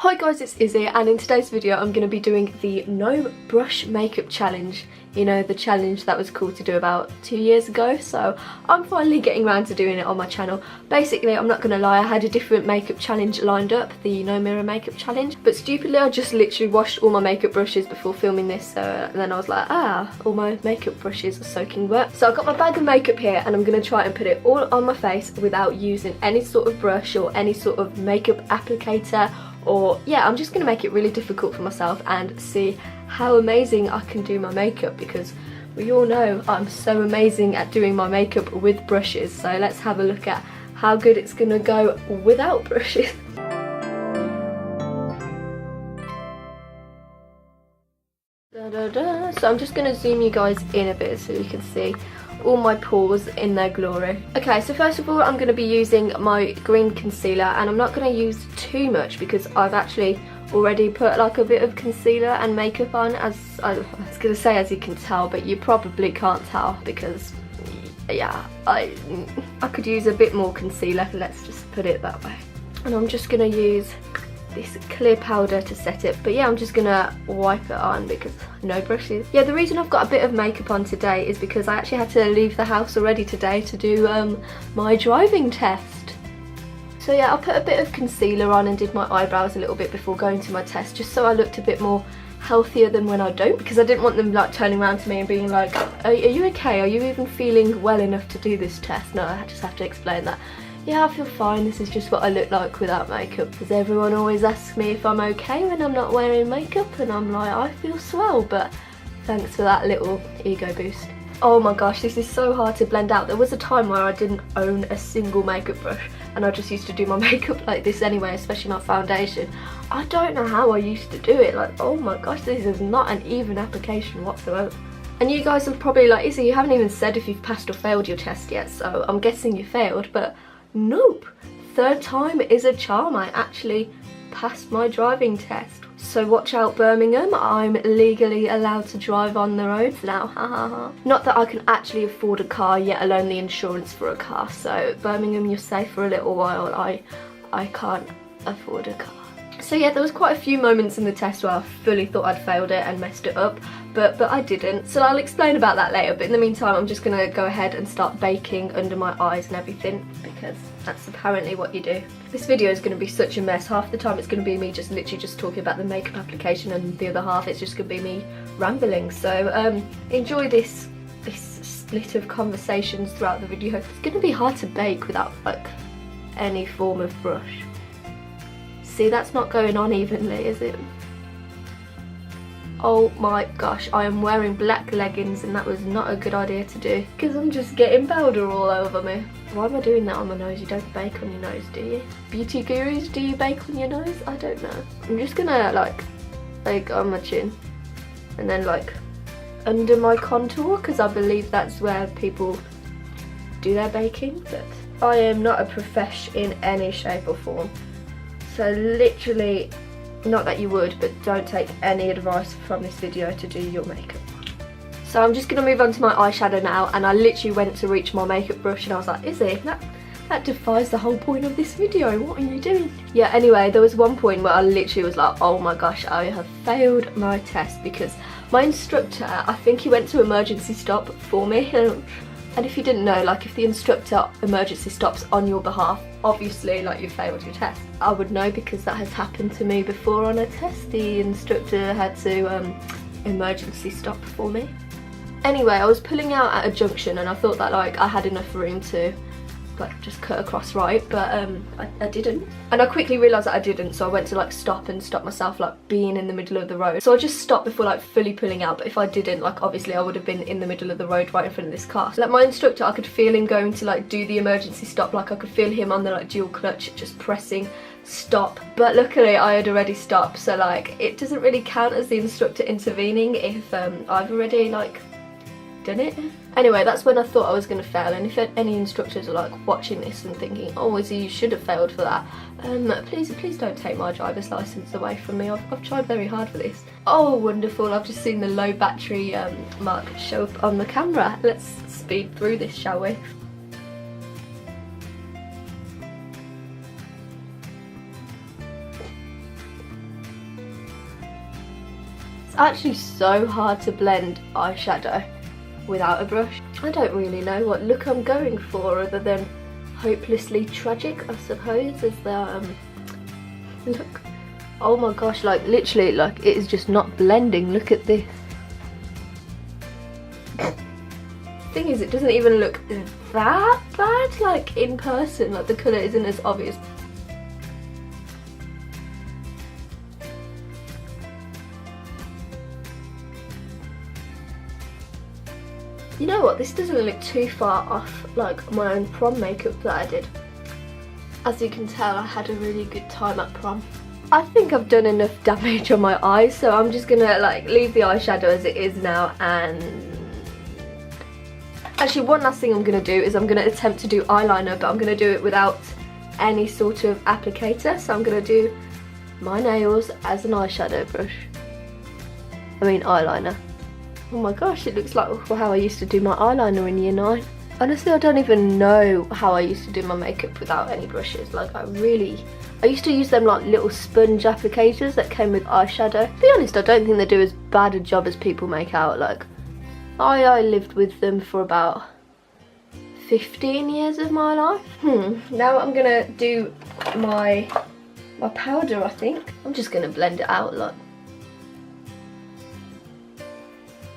Hi guys, it's Izzy, and in today's video I'm going to be doing the no brush makeup challenge. You know, the challenge that was cool to do about 2 years ago, so I'm finally getting around to doing it on my channel. Basically, I'm not going to lie, I had a different makeup challenge lined up, the no mirror makeup challenge, but stupidly I just literally washed all my makeup brushes before filming this, and then I was like, all my makeup brushes are soaking wet. So I've got my bag of makeup here and I'm going to try and put it all on my face without using any sort of brush or any sort of makeup applicator. Or yeah, I'm just going to make it really difficult for myself and see how amazing I can do my makeup, because we all know I'm so amazing at doing my makeup with brushes. So let's have a look at how good it's going to go without brushes. So I'm just going to zoom you guys in a bit so you can see all my pores in their glory. Okay, so first of all I'm going to be using my green concealer, and I'm not going to use too much because I've actually already put like a bit of concealer and makeup on, as I was going to say as you can tell, but you probably can't tell because yeah, I could use a bit more concealer, let's just put it that way. And I'm just going to use this clear powder to set it, but yeah, I'm just gonna wipe it on because no brushes. Yeah, the reason I've got a bit of makeup on today is because I actually had to leave the house already today to do my driving test. So yeah, I put a bit of concealer on and did my eyebrows a little bit before going to my test, just so I looked a bit more healthier than when I don't, because I didn't want them like turning around to me and being like, are you okay? Are you even feeling well enough to do this test? No, I just have to explain that. Yeah, I feel fine, this is just what I look like without makeup, because everyone always asks me if I'm okay when I'm not wearing makeup, and I'm like, I feel swell, but thanks for that little ego boost. Oh my gosh, this is so hard to blend out. There was a time where I didn't own a single makeup brush, and I just used to do my makeup like this anyway, especially my foundation. I don't know how I used to do it, like, oh my gosh, this is not an even application whatsoever. And you guys are probably like, Izzy, you haven't even said if you've passed or failed your test yet, so I'm guessing you failed, but nope, third time is a charm. I actually passed my driving test. So watch out, Birmingham, I'm legally allowed to drive on the roads now, ha ha ha. Not that I can actually afford a car, yet alone the insurance for a car, so Birmingham, you're safe for a little while. I can't afford a car. So yeah, there was quite a few moments in the test where I fully thought I'd failed it and messed it up, but I didn't. So I'll explain about that later, but in the meantime I'm just going to go ahead and start baking under my eyes and everything, because that's apparently what you do. This video is going to be such a mess. Half the time it's going to be me just literally just talking about the makeup application, and the other half it's just going to be me rambling. So enjoy this split of conversations throughout the video. It's going to be hard to bake without like any form of brush. See, that's not going on evenly, is it? Oh my gosh, I am wearing black leggings and that was not a good idea to do, because I'm just getting powder all over me. Why am I doing that on my nose? You don't bake on your nose, do you? Beauty gurus, do you bake on your nose? I don't know. I'm just gonna like on my chin and then like under my contour, because I believe that's where people do their baking, but I am not a profesh in any shape or form. So literally, not that you would, but don't take any advice from this video to do your makeup. So I'm just going to move on to my eyeshadow now, and I literally went to reach my makeup brush and I was like, Izzy, that defies the whole point of this video, what are you doing? Yeah, anyway, there was one point where I literally was like, oh my gosh, I have failed my test, because my instructor, I think he went to emergency stop for me. And if you didn't know, like if the instructor emergency stops on your behalf, obviously like you failed your test. I would know because that has happened to me before on a test. The instructor had to emergency stop for me. Anyway, I was pulling out at a junction and I thought that like I had enough room to like just cut across right, but I didn't. And I quickly realised that I didn't, so I went to like stop myself like being in the middle of the road. So I just stopped before like fully pulling out, but if I didn't, like obviously I would have been in the middle of the road right in front of this car. Like my instructor, I could feel him going to like do the emergency stop, like I could feel him on the like dual clutch just pressing stop, but luckily I had already stopped, so like it doesn't really count as the instructor intervening if I've already like done it. Anyway, that's when I thought I was going to fail, and if any instructors are like watching this and thinking, oh Izzy, you should have failed for that, please don't take my driver's license away from me. I've tried very hard for this. Oh wonderful, I've just seen the low battery mark show up on the camera. Let's speed through this, shall we? It's actually so hard to blend eyeshadow without a brush. I don't really know what look I'm going for other than hopelessly tragic, I suppose, is the look. Oh my gosh, like literally, like it is just not blending. Look at this. Thing is, it doesn't even look that bad like in person, like the colour isn't as obvious. You know what, this doesn't look too far off like my own prom makeup that I did. As you can tell, I had a really good time at prom. I think I've done enough damage on my eyes, so I'm just gonna like leave the eyeshadow as it is now. And actually, one last thing I'm gonna do is I'm gonna attempt to do eyeliner, but I'm gonna do it without any sort of applicator. So I'm gonna do my nails as an eyeshadow brush. I mean eyeliner. Oh my gosh, it looks like how I used to do my eyeliner in year 9. Honestly, I don't even know how I used to do my makeup without any brushes. Like I used to use them like little sponge applicators that came with eyeshadow. To be honest, I don't think they do as bad a job as people make out. Like I lived with them for about 15 years of my life. Now I'm gonna do my powder, I think. I'm just gonna blend it out like.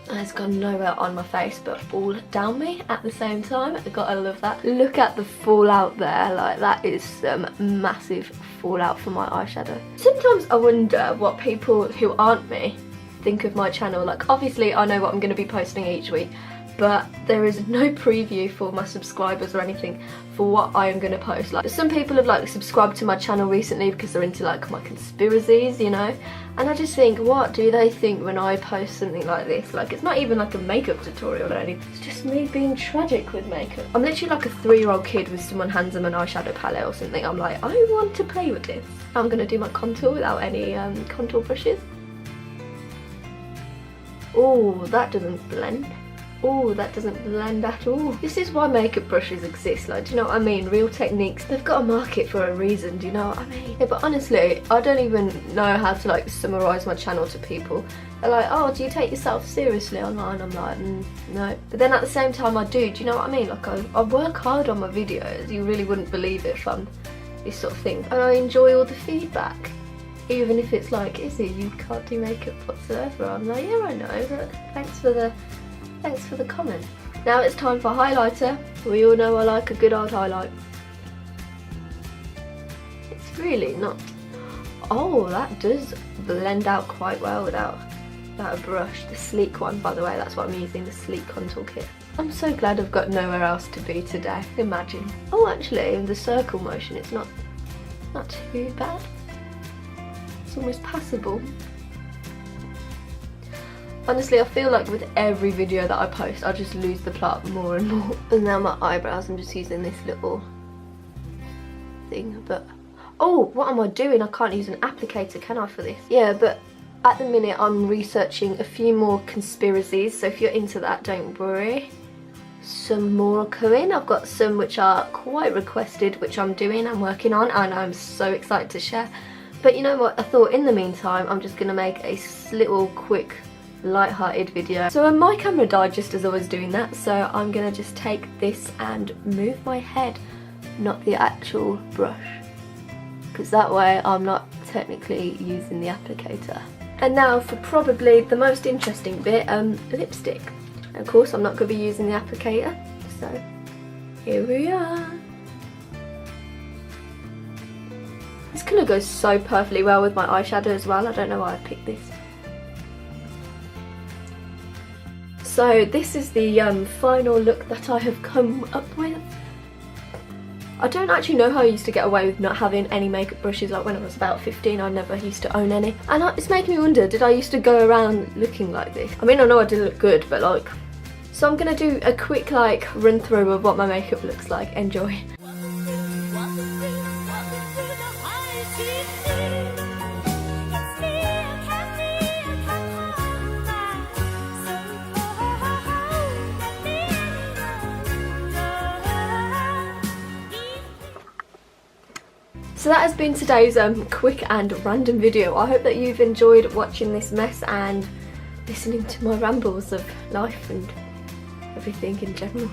It's gone nowhere on my face but all down me at the same time. I gotta love that. Look at the fallout there, like that is some massive fallout for my eyeshadow. Sometimes I wonder what people who aren't me think of my channel. Like obviously I know what I'm going to be posting each week, but there is no preview for my subscribers or anything for what I am going to post. Like some people have like subscribed to my channel recently because they're into like my conspiracies, you know, and I just think, what do they think when I post something like this? Like it's not even like a makeup tutorial or anything, it's just me being tragic with makeup. I'm literally like a 3-year-old kid with someone hands them an eyeshadow palette or something. I'm like, I want to play with this. I'm going to do my contour without any contour brushes. Oh, that doesn't blend. Oh, that doesn't blend at all. This is why makeup brushes exist, like, do you know what I mean? Real techniques, they've got a market for a reason, do you know what I mean? Yeah, but honestly, I don't even know how to like summarise my channel to people. They're like, oh, do you take yourself seriously online? I'm like, no. But then at the same time I do you know what I mean? Like I work hard on my videos, you really wouldn't believe it if I'm this sort of thing. And I enjoy all the feedback. Even if it's like, Izzy, you can't do makeup whatsoever. I'm like, yeah, I know, but thanks for the comment. Now it's time for highlighter. We all know I like a good old highlight. It's really not. Oh, that does blend out quite well without a brush. The sleek one, by the way, that's what I'm using, the sleek contour kit. I'm so glad I've got nowhere else to be today. Imagine. Oh, actually, in the circle motion, it's not too bad. It's almost passable. Honestly, I feel like with every video that I post, I just lose the plot more and more. And now my eyebrows, I'm just using this little thing, but... Oh, what am I doing? I can't use an applicator, can I, for this? Yeah, but at the minute, I'm researching a few more conspiracies, so if you're into that, don't worry. Some more are coming. I've got some which are quite requested, which I'm doing and working on, and I'm so excited to share. But you know what? I thought in the meantime, I'm just going to make a little quick light-hearted video. So my camera died just as I was doing that, so I'm gonna just take this and move my head, not the actual brush, because that way I'm not technically using the applicator. And now for probably the most interesting bit, lipstick. And of course I'm not going to be using the applicator, so here we are. This colour goes so perfectly well with my eyeshadow as well. I don't know why I picked this. So this is the final look that I have come up with. I don't actually know how I used to get away with not having any makeup brushes. Like when I was about 15, I never used to own any. And it's making me wonder, did I used to go around looking like this? I mean, I know I did look good, but like... So I'm gonna do a quick like run through of what my makeup looks like. Enjoy. So that has been today's quick and random video. I hope that you've enjoyed watching this mess and listening to my rambles of life and everything in general.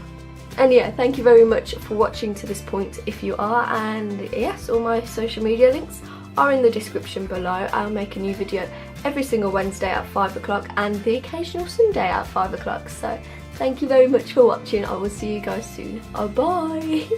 And yeah, thank you very much for watching to this point if you are, and yes, all my social media links are in the description below. I'll make a new video every single Wednesday at 5 o'clock and the occasional Sunday at 5 o'clock. So thank you very much for watching. I will see you guys soon. Bye.